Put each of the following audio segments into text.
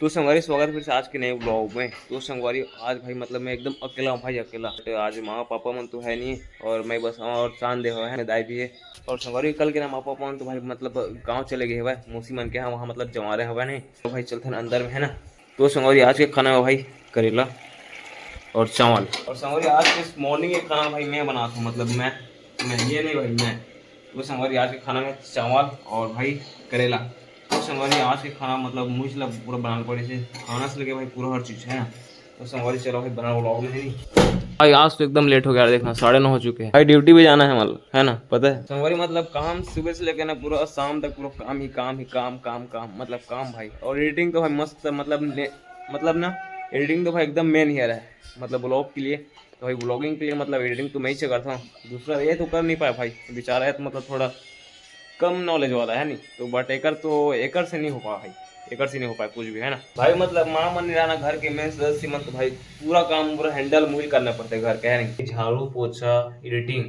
तो संगवारी स्वागत फिर से आज के नए ब्लॉग में। तो संगवारी आज भाई मतलब मैं एकदम अकेला हूँ भाई, अकेला। तो आज माँ पापा मन तो है नहीं और मैं बस और चांद दे है दाई भी है। और संगवारी कल के ना माँ पापा मन तो भाई मतलब गाँव चले गए भाई, मौसी मन के यहाँ वहाँ मतलब जमा रहे हुआ नहीं। तो भाई चलते हैं अंदर में है ना। तो संगवारी आज के खाना है भाई करेला और चावल। और संगवारी आज के मॉर्निंग के खाना भाई मैं बनाता हूँ, मतलब मैं ये नहीं भाई मैं। तो संगवारी आज के खाना में चावल और भाई करेला। तो संगवारी आज के खाना मतलब मुझे पूरा बनाना पड़े से खाना से लगे भाई पूरा हर चीज़ है ना। तो संगवारी चलो भाई बना ब्लॉग में है नहीं भाई। आज तो एकदम लेट हो गया, देखना 9:30 हो चुके हैं भाई, ड्यूटी भी जाना है मतलब है ना, पता है संगवारी मतलब काम सुबह से लेकर ना पूरा शाम तक पूरा काम ही काम ही काम काम काम मतलब काम भाई। और एडिटिंग तो भाई मस्त मतलब ना एडिटिंग तो भाई एकदम मेन ही है मतलब ब्लॉग के लिए। तो भाई ब्लॉगिंग के लिए मतलब एडिटिंग तो मैं ही से करता हूँ, दूसरा ये तो कर नहीं पाया भाई, बेचारा है तो मतलब थोड़ा कम नॉलेज वाला है नहीं। तो बट एकर से नहीं हो पाया भाई, एकर से नहीं हो पाया कुछ भी है ना भाई। मतलब माँ मन नहीं रहना घर के मेन सदस्य मन तो भाई पूरा काम पूरा हैंडल मुझे करना पड़ता है घर का है नहीं। झाड़ू पोछा एडिटिंग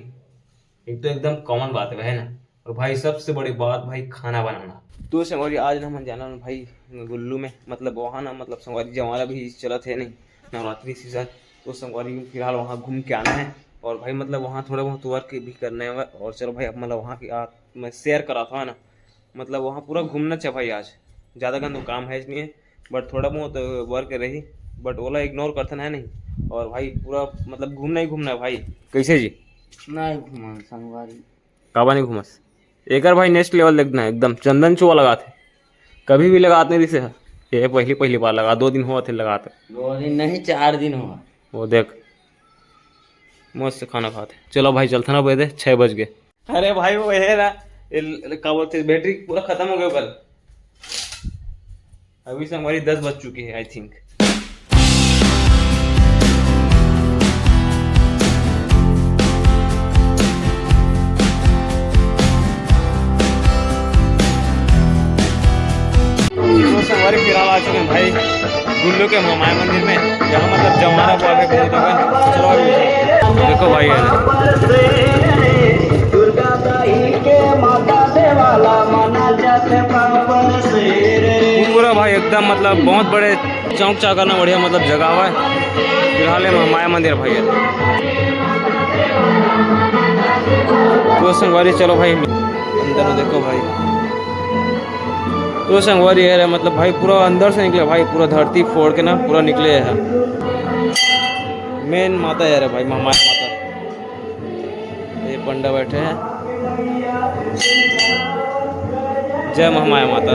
एक तो एकदम कॉमन बात है ना। और भाई सबसे बड़ी बात भाई खाना बनाना। तो संगवारी आज ना मन जाना ना भाई गुल्लू में, मतलब वहाँ ना मतलब संगवारी जमाना भी चला थे नहीं नवरात्रि सीजन। तो संगवारी फिलहाल वहाँ घूम के आना है और भाई मतलब वहाँ थोड़ा बहुत वर्क भी करने है। और चलो भाई अब मतलब वहाँ की मैं शेयर करा था ना, मतलब वहाँ पूरा घूमना चाहिए भाई आज। ज़्यादा का तो काम है नहीं है बट थोड़ा बहुत वर्क रही, बट ओला इग्नोर करता है नहीं। और भाई पूरा मतलब घूमना ही घूमना है भाई। कैसे जी नहीं घुमा संगवारी। काबा नहीं घूमस एक भाई नेक्स्ट लेवल देखना है एकदम चंदन चुआ लगाते कभी भी लगाते नहीं दिसे। ये पहली पहली बार लगा 2 दिन हुआ थे लगाते। 2 दिन नहीं 4 दिन हुआ। वो देख मस्त से खाना खाते। चलो भाई चलते ना बजे 6 बज गए। अरे भाई वो है ना क्या बोलते बैटरी पूरा खत्म हो गया कल। अभी से हमारी 10 बज चुकी है आई थिंक। हमारे फिलहाल आ चुके हैं भाई गुल्लू के माया मंदिर में, जहाँ मतलब जमाना हुआ है बहुत होगा। चलो अभी देखो भाई है पूरा भाई एकदम मतलब बहुत बड़े चौक चाक करना बढ़िया मतलब जगह हुआ है। फिलहाल माया मंदिर भाई है। तो संगवारी चलो भाई अंदर देखो भाई। तो संगवारी है मतलब भाई पूरा अंदर से निकले भाई, पूरा धरती फोड़ के ना पूरा निकले है। मेन माता है भाई माया माता, ये पंडा बैठे हैं। जय महामाया माता।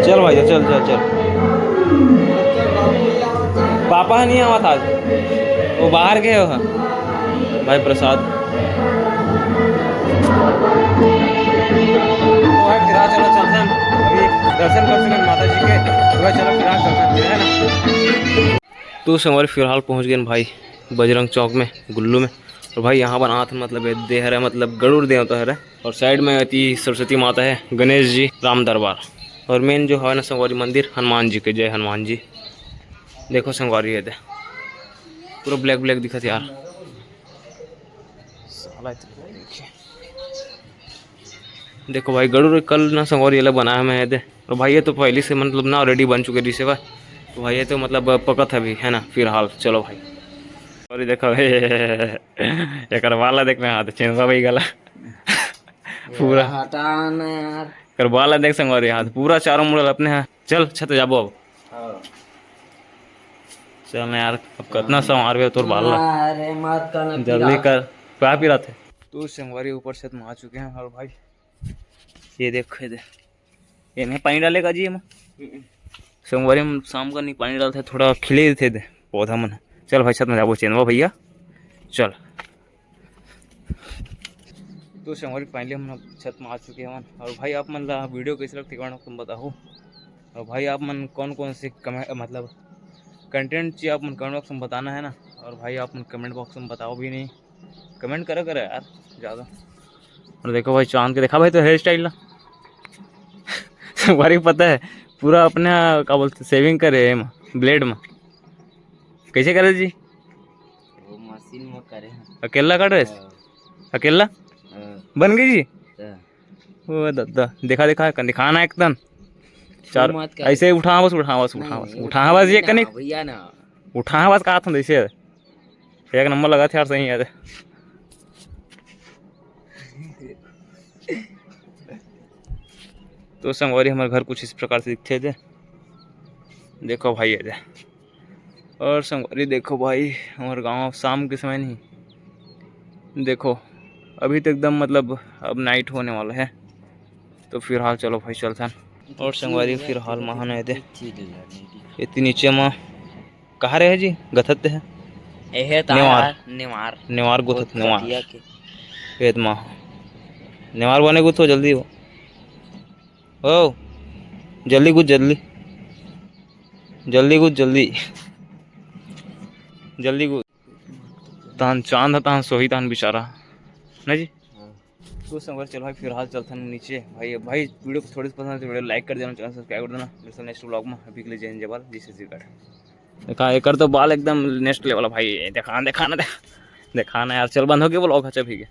चल भाई चल चल चल। पापा नहीं आवा था आज, वो बाहर गए हो भाई प्रसाद। तो भाई फिर चलो चलते हैं अभी दर्शन कर सकें माता जी के। तो भाई चलो फिर चलते हैं है ना। तो संगवारी फिलहाल पहुंच गए भाई बजरंग चौक में गुल्लू में। और भाई यहाँ बना था मतलब देह है मतलब गरुड़ देवता है। और साइड में आती सरस्वती माता है, गणेश जी, राम दरबार। और मेन जो है ना संगवारी मंदिर हनुमान जी के, जय हनुमान जी। देखो संगवारी है पूरा ब्लैक ब्लैक दिखा था यार साला। देखो भाई गरुड़ कल ना संगवारी अलग बनाया मैं है। और भाई ये तो पहले से मतलब ना ऑलरेडी बन चुके रिसेवा। तो भाई ये तो मतलब पकत है भी है ना फिलहाल। चलो भाई और देखो एक वाला देखना हाथ चेंगा भाई गला पूरा हटाना यार। कर वाला देख संगवारी हाथ पूरा चारों मुड़ल अपने हाथ। चल छत जाबो अब। चल ना यार अब कितना संवार भी तोर बाल अरे मत करना जल्दी कर क्या पी रहा थे। तो संगवारी ऊपर छत में आ चुके हैं। और भाई ये देख ये में पानी डालेगा जी हम संगवारी में शाम का नहीं पानी डालते थोड़ा खिले थे पौधा मन। चल भाई छत में जाबो चेनवा भैया चल। तो संगवारी फाइनली हम छत में आ चुके हैं। और भाई आप मन वीडियो कैसे लगती है तुम बताओ। और भाई आप मन कौन कौन से मतलब कंटेंट चाहिए आप मन कमेंट बॉक्स में बताना है ना। और भाई आप मन कमेंट बॉक्स में बताओ भी नहीं, कमेंट करे यार ज़्यादा। और देखो भाई चांद के देखा भाई तो हेयर स्टाइल ना संगवारी पता है पूरा अपने क्या बोलते सेविंग करे ब्लेड में। कैसे करे जी? वो मशीन में करे अकेला काट रहे अकेला बन गई जी। हैं। वो दादा देखा देखा दिखाना एकदम चार मत कर। ऐसे ही उठा बस ये कने भैया ना उठा बस कहा था ऐसे एक नंबर लगा था यार सही यार। तो संगवारी हमारे घर कुछ इस प्रकार से दिखते थे। देखो भाई ऐसे और संगवारी देखो भाई हमारे गांव शाम के समय नहीं देखो अभी तो एकदम मतलब अब नाइट होने वाला है। तो फिलहाल चलो भाई चलते हैं और संगवारी फिलहाल महान है दे इतनी नीचे माँ कहाँ रहे जी गथत है नेवार नेवार गुथत नेवार कटिया के खेत माँ नेवार बने गुथो जल्दी हो ओ जल्दी कुछ जल्दी कुछ जल्दी कुछ तान चांद है तान सोही तान बेचारा ना जी। तो संगवारी चलो भाई फिलहाल चलते हैं नीचे भाई वीडियो को थोड़ी सी पसंद है तो वीडियो लाइक कर देना चैनल सब्सक्राइब कर देना मिलते हैं नेक्स्ट व्लॉग में। अभी के लिए जय हिंद जय भारत जय श्री गढ़। देखा एक तो बाल एकदम नेक्स्ट लेवल भाई दिखाना यार चल बंद हो गया व्लॉग अच्छा ठीक है।